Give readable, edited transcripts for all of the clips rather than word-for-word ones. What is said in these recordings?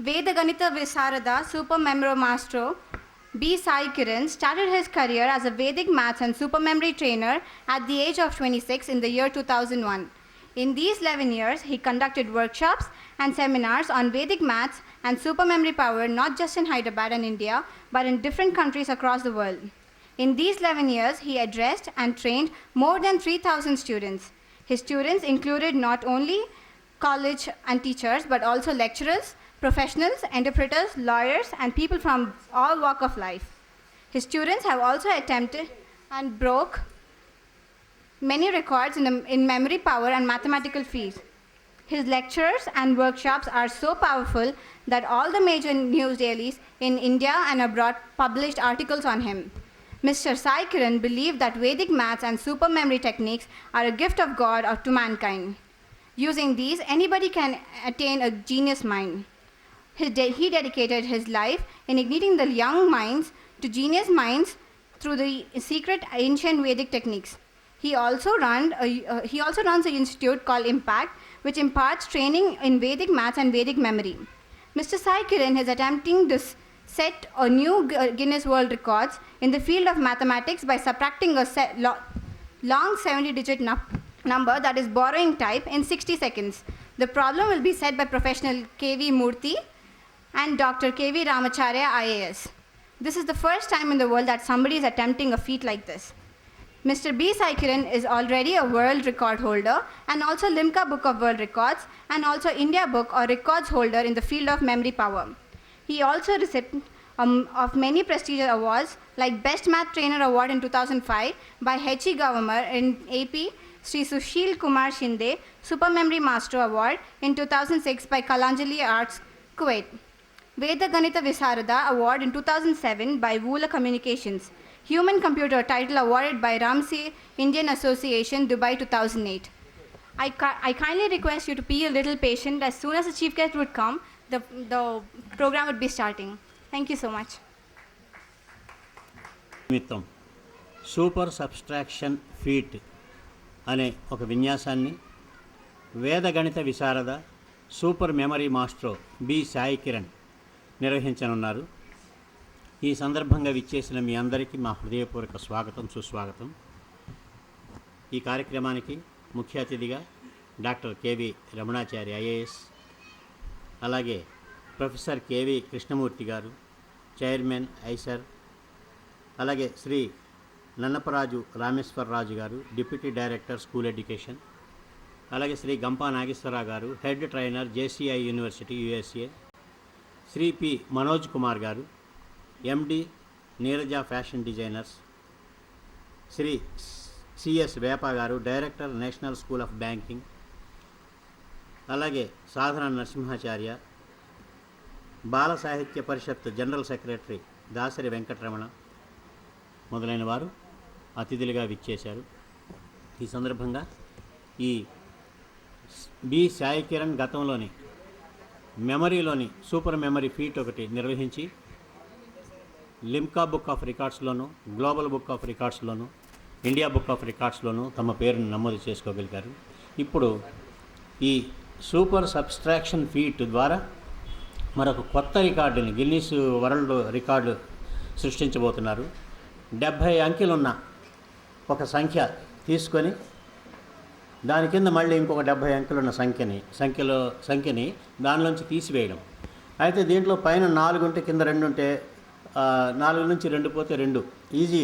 Vedaganita Visarada Supermemory Master B. Sai Kiran started his career as a Vedic maths and supermemory trainer at the age of 26 in the year 2001. In these 11 years, he conducted workshops and seminars on Vedic maths and supermemory power not just in Hyderabad and India, but in different countries across the world. In these 11 years, he addressed and trained more than 3,000 students. His students included not only college and teachers, but also lecturers, professionals, interpreters, lawyers, and people from all walks of life. His students have also attempted and broke many records in memory power and mathematical feats. His lectures and workshops are so powerful that all the major news dailies in India and abroad published articles on him. Mr. Sai Kiran believed that Vedic maths and supermemory techniques are a gift of God or to mankind. Using these, anybody can attain a genius mind. He dedicated his life in igniting the young minds to genius minds through the secret ancient Vedic techniques. He also runs an institute called Impact, which imparts training in Vedic maths and Vedic memory. Mr. Sai Kiran is attempting to set a new Guinness World Records in the field of mathematics by subtracting a long 70-digit number, that is borrowing type, in 60 seconds. The problem will be set by professional K.V. Murthy and Dr. K.V. Ramacharya, IAS. This is the first time in the world that somebody is attempting a feat like this. Mr. B. Sai Kiran is already a world record holder and also Limca Book of World Records and also India Book or Records holder in the field of memory power. He also received of many prestigious awards like Best Math Trainer Award in 2005 by H.E. Governor in AP, Sri Sushil Kumar Shinde Supermemory Master Award in 2006 by Kalanjali Arts, Kuwait. Vedaganita Visarada Award in 2007 by Vula Communications. Human Computer title awarded by Ramsey Indian Association, Dubai 2008. I kindly request you to be a little patient. As soon as the chief guest would come, the program would be starting. Thank you so much. నిమిత్తం super subtraction feat అనే ఒక విన్యాసాన్ని వేదగణిత విశారద super memory master B Sai Kiran నిర్వహించనున్నారు. ఈ సందర్భంగా విచ్చేసిన మీ అందరికీ మా హృదయపూర్వక స్వాగతం, సుస్వాగతం. ఈ కార్యక్రమానికి ముఖ్య అతిథిగా డాక్టర్ కెవి రమణాచారి ఐఏఎస్, అలాగే ప్రొఫెసర్ కెవి కృష్ణమూర్తి గారు, చైర్మన్ ఐసర్, అలాగే శ్రీ నన్నపరాజు రామేశ్వరరాజు గారు, డిప్యూటీ డైరెక్టర్ స్కూల్ ఎడ్యుకేషన్, అలాగే శ్రీ గంపా నాగేశ్వరరావు గారు, head trainer JCI university USA, Shri P Manoj Kumar గారు, MD Neeraja fashion designers, Shri CS Vepa గారు, director national school of banking, అలాగే సాధన నరసింహాచార్య, బాల సాహిత్య పరిషత్ జనరల్ సెక్రటరీ దాసరి వెంకటరమణ మొదలైన వారు అతిథులుగా విచ్చేశారు. ఈ సందర్భంగా ఈ బి సాయి కిరణ్ గతంలోని మెమరీలోని సూపర్ మెమరీ ఫీట్ ఒకటి నిర్వహించి లిమ్కా బుక్ ఆఫ్ రికార్డ్స్లోను, గ్లోబల్ బుక్ ఆఫ్ రికార్డ్స్లోను, ఇండియా బుక్ ఆఫ్ రికార్డ్స్లోను తమ పేరును నమోదు చేసుకోగలిగారు. ఇప్పుడు ఈ సూపర్ సబ్స్ట్రాక్షన్ ఫీట్ ద్వారా మరొక కొత్త రికార్డుని, గిన్నీస్ వరల్డ్ రికార్డు సృష్టించబోతున్నారు. 70 అంకెలున్న ఒక తీసుకొని దాని కింద మళ్ళీ ఇంకొక 70 అంకెలున్న సంఖ్యని దానిలోంచి తీసివేయడం. అయితే దీంట్లో పైన 4 ఉంటే కింద 2 ఉంటే 4 నుంచి 2 పోతే 2 ఈజీ.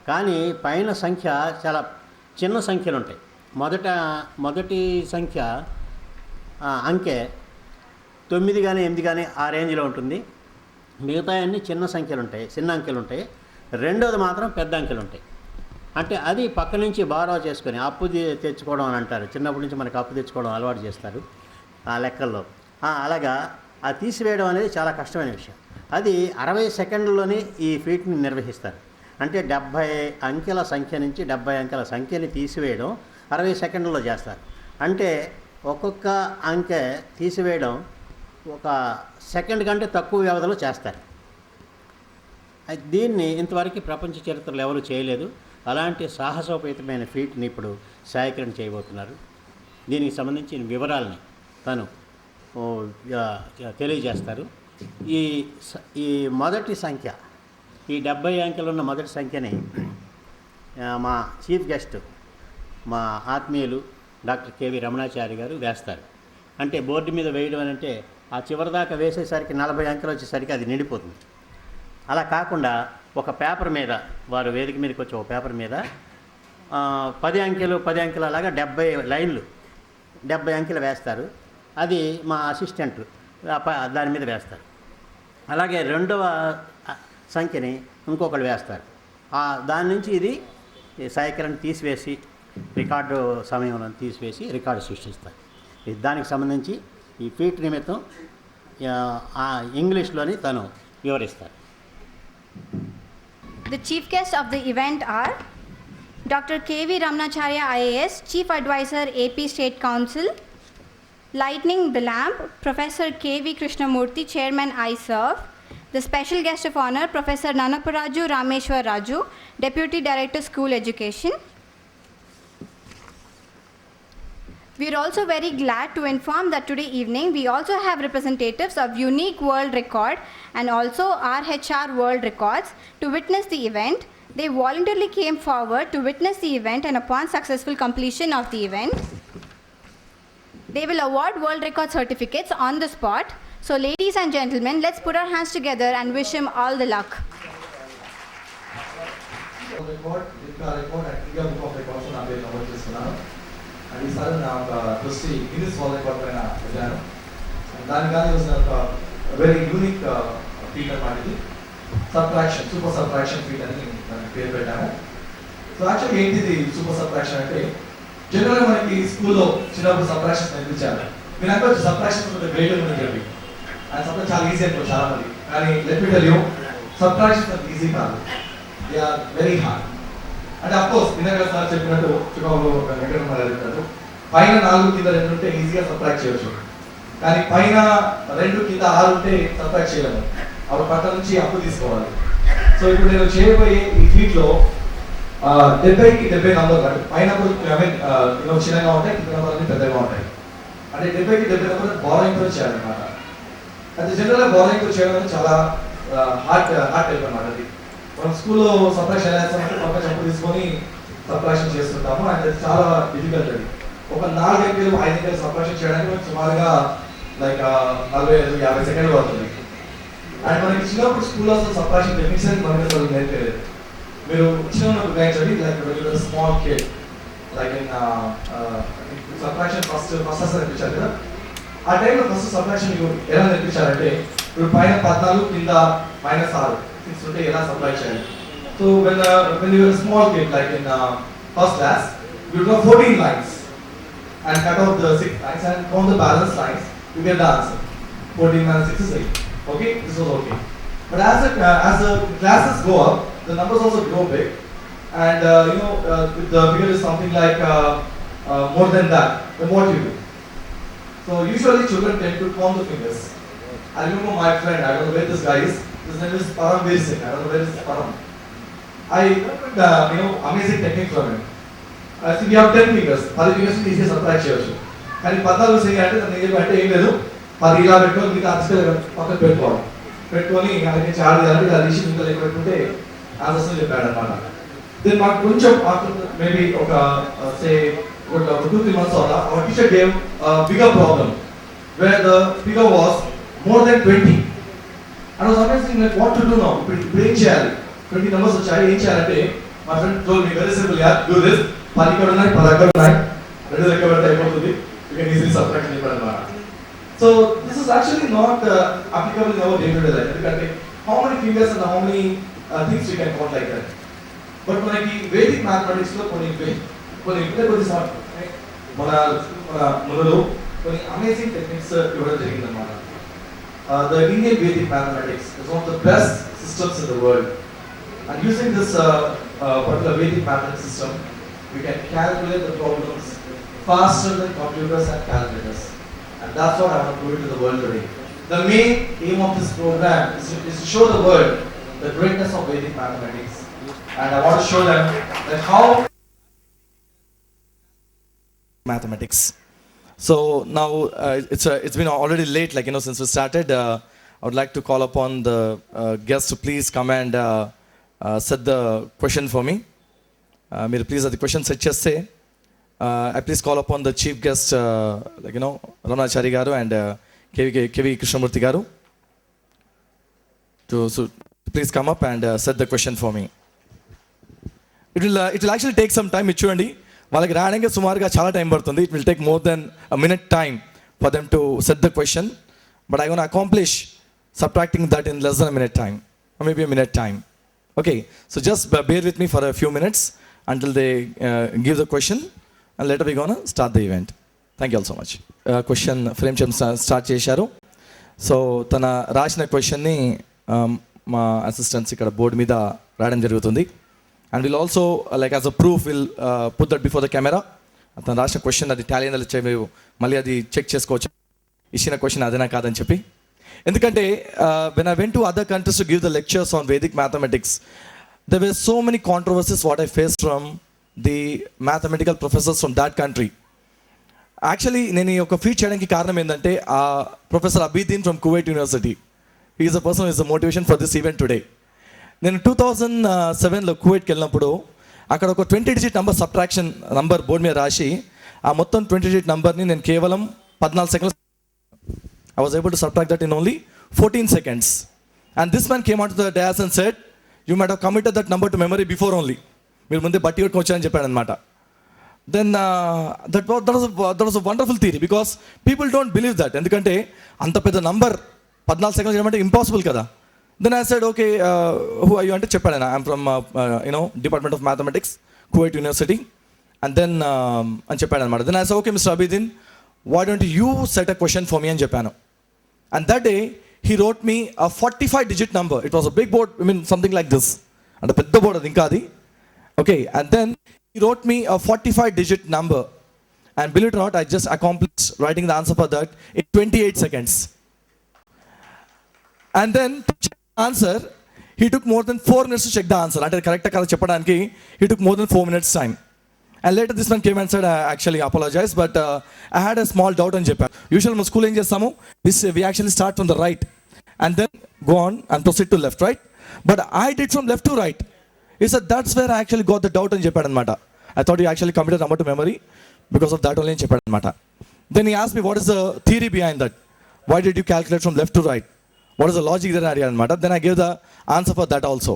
కానీ పైన సంఖ్య చాలా చిన్న సంఖ్యలు ఉంటాయి. మొదటి సంఖ్య అంకె 9 కానీ 8 కానీ ఆ రేంజ్లో ఉంటుంది. మిగతా అన్నీ చిన్న సంఖ్యలు ఉంటాయి, చిన్న అంకెలు ఉంటాయి. రెండోది మాత్రం పెద్ద అంకెలు ఉంటాయి. అంటే అది పక్క నుంచి బారో చేసుకొని అప్పు తెచ్చుకోవడం అని అంటారు. చిన్నప్పటి నుంచి మనకు అప్పు తెచ్చుకోవడం అలవాటు చేస్తారు ఆ లెక్కల్లో. అలాగా ఆ తీసివేయడం అనేది చాలా కష్టమైన విషయం. అది 60 సెకండ్లలోనే ఈ ఫీట్ని నిర్వహిస్తారు. అంటే 70 అంకెల సంఖ్య నుంచి 70 అంకెల సంఖ్యని తీసివేయడం 60 సెకండ్లలో చేస్తారు. అంటే ఒక్కొక్క అంకె తీసివేయడం 1 సెకండ్ కంటే తక్కువ వ్యవధిలో చేస్తారు. దీన్ని ఇంతవరకు ప్రపంచ చరిత్రలో ఎవరు చేయలేదు. అలాంటి సాహసోపేతమైన ఫీట్ని ఇప్పుడు సాయి కిరణ్ చేయబోతున్నారు. దీనికి సంబంధించిన వివరాలని తను ఓ, తెలియజేస్తారు. ఈ ఈ మొదటి సంఖ్య, ఈ 70 అంకెలు ఉన్న మొదటి సంఖ్యని మా చీఫ్ గెస్ట్, మా ఆత్మీయులు డాక్టర్ కేవి రమణాచారి గారు వేస్తారు. అంటే బోర్డు మీద వేయడం అని అంటే ఆ చివరిదాకా వేసేసరికి 40 అంకెలు వచ్చేసరికి అది నిండిపోతుంది. అలా కాకుండా ఒక పేపర్ మీద, వారు వేదిక మీదకి వచ్చి ఒక పేపర్ మీద 10 అంకెలు 10 అంకెలు అలాగా 70 లైన్లు 70 అంకెలు వేస్తారు. అది మా అసిస్టెంట్ దాని మీద వేస్తారు. అలాగే రెండవ సంఖ్యని ఇంకొకరు వేస్తారు. దాని నుంచి ఇది సాయికిరణ్ తీసివేసి రికార్డు సమయంలో తీసివేసి రికార్డు సృష్టిస్తారు. దానికి సంబంధించి ఈ ఫీట్ నిమిత్తం ఇంగ్లీష్లోని తను వివరిస్తారు. The chief guests of the event are Dr. K.V. Ramanacharya IAS, Chief Advisor AP State Council, Lightning the Lamp, Professor K.V. Krishnamurthy, Chairman iServe, the special guest of honor, Professor Nanaparaju Rameshwar Raju, Deputy Director School Education. We are also very glad to inform that today evening we also have representatives of Unique World Record and also RHR World Records to witness the event. They voluntarily came forward to witness the event, and upon successful completion of the event, they will award world record certificates on the spot. So ladies and gentlemen, let's put our hands together and wish him all the luck. Record, and India Book of Records na పేరు నమోదు చేసుకున్నాను. And ఈసారి నా ఒక దృష్టి Guinness world record పైన వెళ్ళాను. దానికని ఒక వెరీ యూనిక్ ఫీట్ అన్నమాట. ఇది సబ్ట్రాక్షన్, సూపర్ సబ్ట్రాక్షన్ ఫీట్ అని దానికి పేరు పెట్టాము. సో యాక్చువల్గా ఏంటిది సూపర్ సబ్ట్రాక్షన్ అంటే, జనరల్గా మనకి స్కూల్లో చిన్నప్పుడు సబ్ట్రాక్షన్స్ నేర్పించారు. మీరు అనుకోవచ్చు సబ్ట్రాక్షన్స్ గ్రేట్ ఉందని చెప్పి, అది సబ్ట్రాక్షన్ చాలా ఈజీ అనుకో చాలా మంది. కానీ let me tell you, subtractions అంత ఈజీ కాదు, దే ఆర్ వెరీ హార్డ్. అంటే అఫ్కోర్స్ ఇందాక సార్ చెప్పినట్టు చికాగోలో వెంకటరమణ చెప్పినట్టు పైన 4 కింద 2 ఉంటే ఈజీగా సబ్ట్రాక్ట్ చేయవచ్చు. కానీ పైన 2 కింద 6 ఉంటే సబ్ట్రాక్ట్ చేయలేము. అప్పుడు పక్క నుంచి అప్పు తీసుకోవాలి. సో ఇప్పుడు నేను చేయబోయే ఈ ఫీట్లో 70కి 70 నంబర్ కాదు, పైన చిన్నగా ఉంటాయి, కింద నంబర్లు పెద్దగా ఉంటాయి. అంటే 70కి 70 నంబర్ బారోయింగ్తో చేయాలన్నమాట. అది జనరల్గా బారోయింగ్తో చేయడం అనేది చాలా హార్డ్ టైప్ అన్నమాట. అది మనం స్కూల్లో సబ్ట్రాక్షన్ చేస్తామంటే పక్క చెప్పు తీసుకొని సబ్ట్రాక్షన్ చేస్తుంటాము. అండ్ అది చాలా డిఫికల్ట్. అది ఒక 4 అంకెలు 5 అంకెలు సబ్ట్రాక్షన్ చేయడానికి సుమారుగా లైక్ 45-50 సెకండ్లు పడుతుంది. అండ్ మనకి చిన్నప్పుడు స్కూల్లో అసలు సబ్ట్రాక్షన్ టెక్నిక్స్ అని మనకి అసలు నేర్పలేదు. మీరు చిన్నప్పుడు గ్రహించండి, like small kid like in subtraction first అసలు నేర్పించారు కదా. ఆ టైంలో ఫస్ట్ సబ్ట్రాక్షన్ మీకు ఎలా నేర్పించారంటే, ఇప్పుడు పైన 14 కింద -6 ఉంటే ఎలా సబ్ట్రాక్ట్ చేయాలి. So when you were a small kid like in first class, you draw 14 lines and cut off the 6 lines and count the balance lines, you get the answer. 14 minus 6 is 8. Okay, this was okay. But as the classes go up, the numbers also grow big, and if the figure is something like more than that, then what you do? So usually children tend to count the fingers. I remember my friend, I don't know where this guy is. His name is Param Singh. I don't know where is Param. I learned amazing technique from him. So we have 10 fingers. 10 fingers is easy subtract చేయొచ్చు. కానీ 14 second అంటే దాన్ని అంటే ఏం లేదు, 10 ఇలా పెట్టుకొని మిగతా అక్షరాలు పక్కన పెట్టుకొని అలాగే చార్జ్ చేయాలి. ఇలా తీసి ఇంకా లెక్క పెట్టుకుంటే ఆన్సర్స్ చెప్పాడు అనమాట. దెన్ మాకు కొంచెం ఆఫ్టర్ మేబీ ఒక సే 2-3 months ago, our teacher gave a bigger problem where the figure was more than 20. And I was amazing like what to do now. ఇప్పుడు ఏం చేయాలి, 20 numbers వచ్చాయి, ఏం చేయాలంటే my friend told me very simple, yeah, do this. 10 ఇక్కడ ఉన్నాయి, 10 అక్కడ ఉన్నాయి, 2 లెక్క పెడితే అయిపోతుంది. You can easily subtract అనమాట. So this is actually not applicable in our day-to-day life. ఎందుకంటే how many fingers and how many things we can count like that. But మనకి వేదిక్ మ్యాథమెటిక్స్ లో కొన్ని మన మొదలు కొన్ని అమేజింగ్ టెక్నిక్స్ ఇవ్వడం జరిగిందన్నమాట. The Indian Vedic mathematics is one of the best systems in the world. And using this particular Vedic mathematics system, we can calculate the problems faster than computers and calculators. And that's what I want to prove to the world today. The main aim of this program is to show the world the greatness of Vedic mathematics. And I want to show them that how mathematics. So now it's been already late, like, since we started. I would like to call upon the guests to please come and set the question for me. మీరు please అది question set చేస్తే I please call upon the chief guest like Ramanachari గారు and KV Krishnamurthy గారు to please come up and set the question for me. It will actually take some time. ఇచ్చుకోండి, వాళ్ళకి రావడానికి సుమారుగా చాలా టైం పడుతుంది. It will take more than a minute time for them to set the question, but I gonna accomplish subtracting that in less than a minute time, or maybe a minute time. Okay, so just bear with me for a few minutes until they give the question, and later we're gonna start the event. Thank you all so much. Question frame start చేశారు. So తన రాసిన క్వశ్చన్ని మా assistants ఇక్కడ board మీద రాయడం జరుగుతుంది. And will also like as a proof will put that before the camera. తను రాసిన క్వశ్చన్ అది టాలీ అయిందో మళ్ళీ అది చెక్ చేసుకోవచ్చు, ఇచ్చిన క్వశ్చన్ అదేనా కాదని చెప్పి. ఎందుకంటే when I went to other countries to give the lectures on Vedic mathematics, there were so many controversies what I faced from the mathematical professors from that country. Actually నేను ఈ ఒక feet చేయడానికి కారణం ఏంటంటే professor Abideen from Kuwait university, he is the person is the motivation for this event today. నేను 2007లో కువైట్కి వెళ్ళినప్పుడు అక్కడ ఒక 20 digit number subtraction number board మీద రాసి ఆ మొత్తం 20 డిజిట్ నంబర్ని నేను కేవలం 14 seconds I was able to subtract that in only 14 seconds. And this man came out to the dais and said, you might have committed that number to memory before only. మీరు ముందే బట్టి కొట్టుకు వచ్చారని చెప్పాడు అనమాట. Then that was a wonderful theory because people don't believe that. ఎందుకంటే అంత పెద్ద నంబర్ 14 సెకండ్లు చేయమంటే ఇంపాసిబుల్ కదా. Then I said, okay, who are you అంటే చెప్పాడు ఆయన, I'm from department of mathematics, Kuwait university. And then అని చెప్పాడు అనమాట. Then I said, okay, Mr. Abidin, why don't you set a question for me అని చెప్పాను. And that day he wrote me a 45 digit number. It was a big board, I mean something like this, and a pedda board అది ఇంకా అది. Okay, and then he wrote me a 45 digit number, and believe it or not, I just accomplished writing the answer for that in 28 seconds. And then to check the answer he took more than 4 minutes to check the answer. అంటే కరెక్టా కదా చెప్పడానికి he took more than 4 minutes time. And later this one came and said, I actually apologize, but I had a small doubt అని చెప్పాను. Usual మన school ఏం చేస్తాము, we actually start from the right and then go on and proceed to left, right? But I did from left to right. He said, that's where I actually got the doubt అని చెప్పాడు అనమాట. I thought you actually committed number to memory because of that only అని చెప్పాడు అనమాట. Then he asked me, what is the theory behind that? Why did you calculate from left to right? What is the logic there అడిగాడు అనమాట. Then I gave the answer for that also.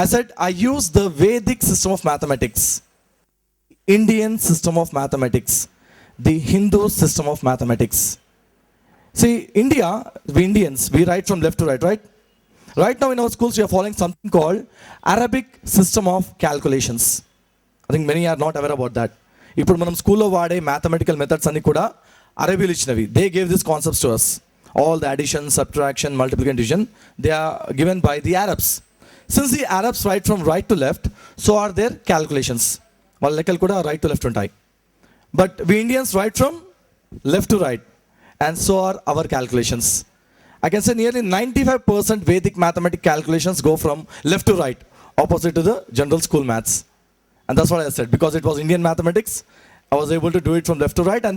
I said, I use the Vedic system of mathematics, Indian system of mathematics, the Hindu system of mathematics. See, India, we Indians, we write from left to right, right? Right now in our schools we are following something called Arabic system of calculations. I think many are not aware about that. ఇప్పుడు మనం స్కూల్లో వాడే mathematical methods అన్ని కూడా అరబీలు ఇచ్చినవి. They gave this concepts to us. All the addition, subtraction, multiplication, division, they are given by the Arabs. Since the Arabs write from right to left, so are their calculations. వాళ్ళ లెక్కలు కూడా right to left ఉంటాయి. But we Indians write from left to right, and so are our calculations. I can say nearly 95% Vedic mathematic calculations go from left to right, opposite to the general school maths. And that's what I said, because it was Indian mathematics, I was able to do it from left to right,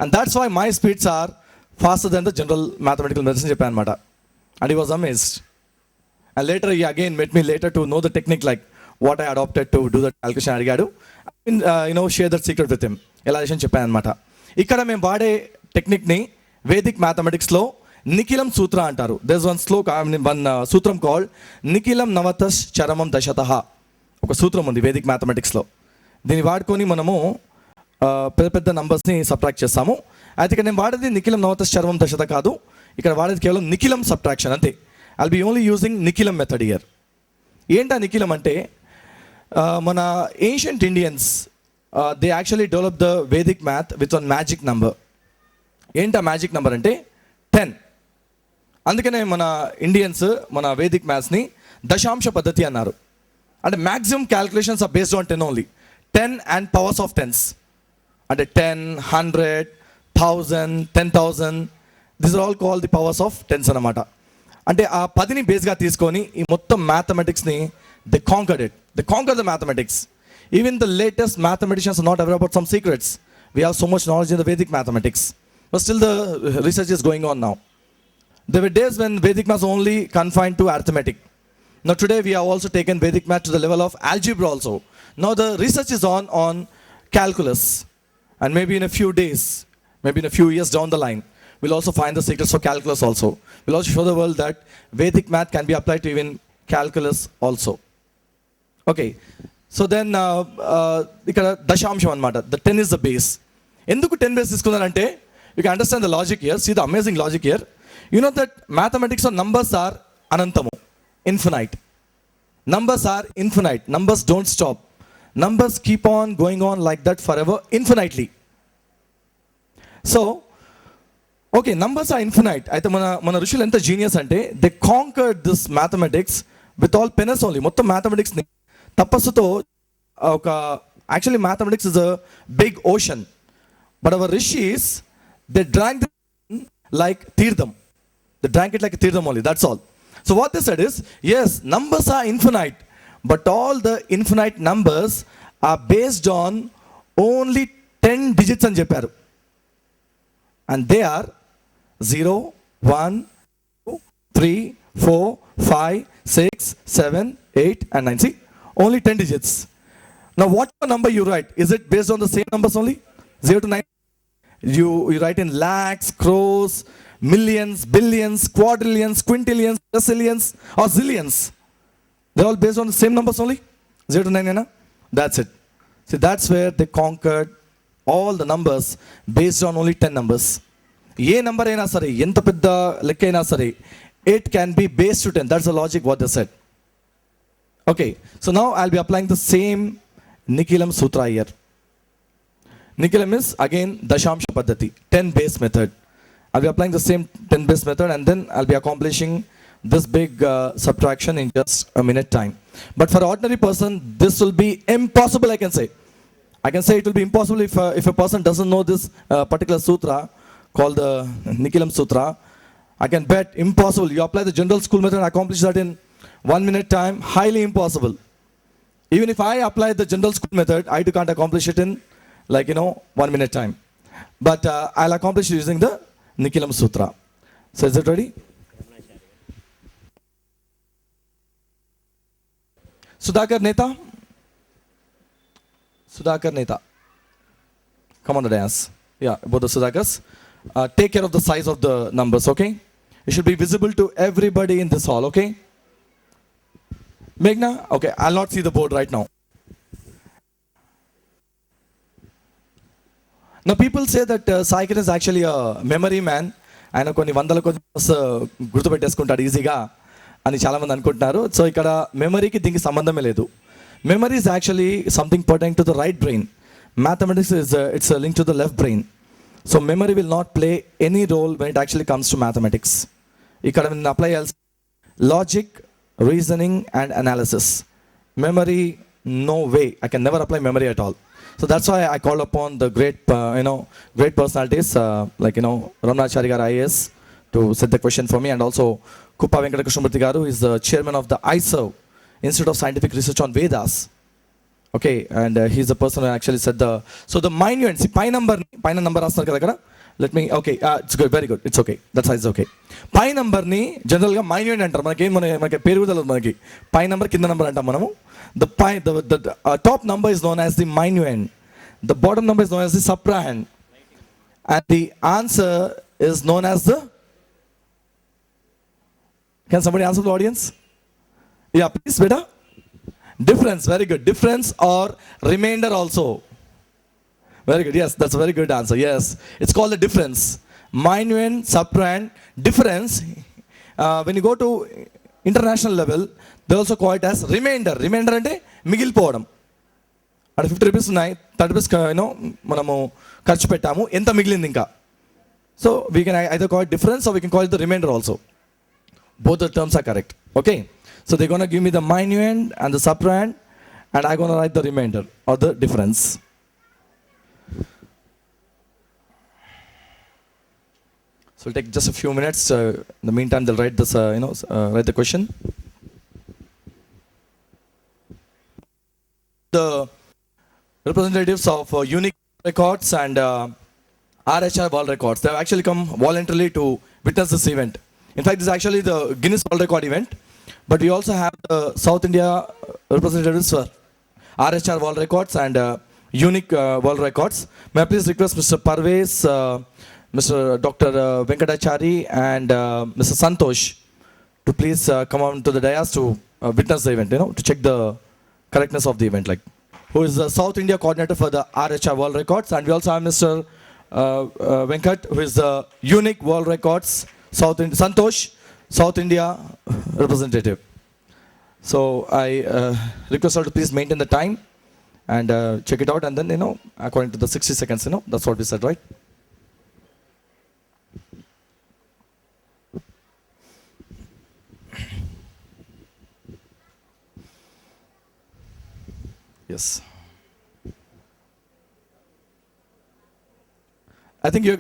and that's why my speeds are faster than the general mathematical medicine చెప్పాను అనమాట. And he was amazed. And later he again met me later to know the technique, like what I adopted to do that calculation అడిగాడు. Share that secret with him. ఎలా చేసాను చెప్పాను అనమాట. ఇక్కడ మేము వాడే టెక్నిక్ని వేదిక్ మ్యాథమెటిక్స్లో నిఖిలం సూత్ర అంటారు. దర్ ఇస్ వన్ సూత్రం కాల్డ్ నిఖిలం నవతస్ చరమం దశతః. ఒక సూత్రం ఉంది వేదిక్ మ్యాథమెటిక్స్లో. దీన్ని వాడుకొని మనము పెద్ద పెద్ద నంబర్స్ని సబ్ట్రాక్ట్ చేస్తాము. అయితే ఇక్కడ నేను వాడేది నిఖిలం నవతస్ చరమం దశత కాదు, ఇక్కడ వాడేది కేవలం నిఖిలం సబ్ట్రాక్షన్ అంతే. I'll be only using Nikhilam method here. ఏంటా నిఖిలం అంటే, మన ancient Indians they actually develop the Vedic math with one magic number. ఏంటా మ్యాజిక్ నంబర్ అంటే 10. అందుకనే మన ఇండియన్స్ మన వేదిక్ మ్యాథ్స్ని దశాంశ పద్ధతి అన్నారు. అంటే maximum calculations are based on 10 only. 10 and powers of 10s. అంటే 10, 100, 1000, 10,000, this are all call the powers of 10s అన్నమాట. అంటే ఆ 10ని బేస్గా తీసుకొని ఈ మొత్తం మ్యాథమెటిక్స్ని they conquered it. They conquer the mathematics. Even the latest mathematicians are not aware about some secrets We have so much knowledge in the Vedic mathematics. But still the research is going on now. There were days when Vedic math was only confined to arithmetic. Now today we have also taken Vedic math to the level of algebra also. Now the research is on calculus. And maybe in a few days, maybe in a few years down the line, we'll also find the secrets for calculus also. We'll also show the world that Vedic math can be applied to even calculus also. Okay, so then ఇక్కడ దశాంశం అన్నమాట. The 10 is the base. ఎందుకు 10 base తీసుకున్నారంటే you can understand the logic here. See the amazing logic here. You know that mathematics or numbers are anantamu, infinite. Numbers are infinite. Numbers don't stop. Numbers keep on going on like that forever, infinitely. So, okay, numbers are infinite. అయితే మన ఋషులు ఎంత genius అంటే they conquered this mathematics with all penance only. మొత్తం మ్యాథమెటిక్స్ని తపస్సుతో ఒక actually mathematics is a big ocean. But our rishis they drank like Tirtham. They drank it like a Tirtham only, that's all. So what they said is, yes, numbers are infinite, but all the infinite numbers are based on only 10 digits అని చెప్పారు. And they are 0, 1, 2, 3, 4, 5, 6, 7, 8 and 9. See, only 10 digits. Now whatever number you write, is it based on the same numbers only? 0 to 9? You write in lakhs, crores, millions, billions, quadrillions, quintillions, decillions, or zillions. They're all based on the same numbers only? 0 to 9, that's it. See, that's where they conquered all the numbers based on only 10 numbers. A number అయినా సరే, ఎంత పెద్ద లెక్క అయినా సరే, it can be based to 10. That's the logic what they said. Okay, so now I'll be applying the same Nikilam Sutra here. Nikilam is again Dashamsha Paddhati, 10 base method. I'll be applying the same 10 base method and then I'll be accomplishing this big subtraction in just a minute time. But for an ordinary person, this will be impossible, I can say. I can say it will be impossible if a person doesn't know this particular sutra called the Nikilam Sutra. I can bet impossible. You apply the general school method and accomplish that in 1 minute time, highly impossible. Even if I apply the general school method, I too can't accomplish it in 1 minute time. But I'll accomplish it using the Nikilam Sutra. So is it ready? Sudhakar Neta. Sudhakar Neta. Come on the dance. Yeah, both the Sudhakars. Take care of the size of the numbers, okay? It should be visible to everybody in this hall, okay? Meghna? Okay, I'll not see the board right now. Now people say that Sai Kiran is actually a memory man. ఆయన కొన్ని వందల కొద్ది గుర్తుపెట్టేసుకుంటాడు ఈజీగా అని చాలామంది అనుకుంటున్నారు. So ఇక్కడ మెమరీకి దీనికి సంబంధమే లేదు. Memory is actually something pertaining to the right brain. Mathematics it's link to the left brain. So memory will not play any role when it actually comes to mathematics. ఇక్కడ నేను అప్లై చేయాల్సి logic, reasoning and analysis. Memory no way, I can never apply memory at all. So that's why I called upon the great personalities like Ramnachari Garu IAS to set the question for me, and also Kuppa Venkata Krishnamurthy Garu is the chairman of the ISERV, Institute of Scientific Research on Vedas. Okay, and he's the person who actually said the minuend. See, pi number astar kada. Let me, okay, it's good, very good, it's okay, that's it's okay. Pi number ni general ga minuend antaru. Manaki peru teladu manaki. Pi number kinda number antam manamu. The top number is known as the minuend. The bottom number is known as the subtrahend. And the answer is known as the... Can somebody answer the audience? Yeah, please, beta. Difference, very good. Difference or remainder also. Very good, yes, that's a very good answer. Yes, it's called the difference. Minuend, subtrahend, difference. When you go to international level, they also call it as remainder. Remainder ante migilipovam. At 50 rupees ఉన్నాయి, 30 rupees మనము ఖర్చు పెట్టాము, ఎంత మిగిలింది ఇంకా. So we can either call it difference or we can call it the remainder also. Both the terms are correct. Okay, so they're going to give me the minuend and the subtrahend, and I'm going to write the remainder or the difference. So it'll take just a few minutes. In the meantime, they'll write this, write the question. The representatives of unique Records and RHR World Records. They have actually come voluntarily to witness this event. In fact, this is actually the Guinness World Record event, but we also have the South India representatives for RHR World Records and Unique World Records. May I please request Mr. Parvez, Mr. Dr. Venkatachari and Mr. Santosh to please come on to the dais to witness the event, to check the correctness of the event, who is the South India coordinator for the RHR World Records. And we also have Mr. Venkat, who is the Unique World Records, Santosh, South India representative. So I request her to please maintain the time and check it out, and then, according to the 60 seconds, that's what we said, right? Yes. I think you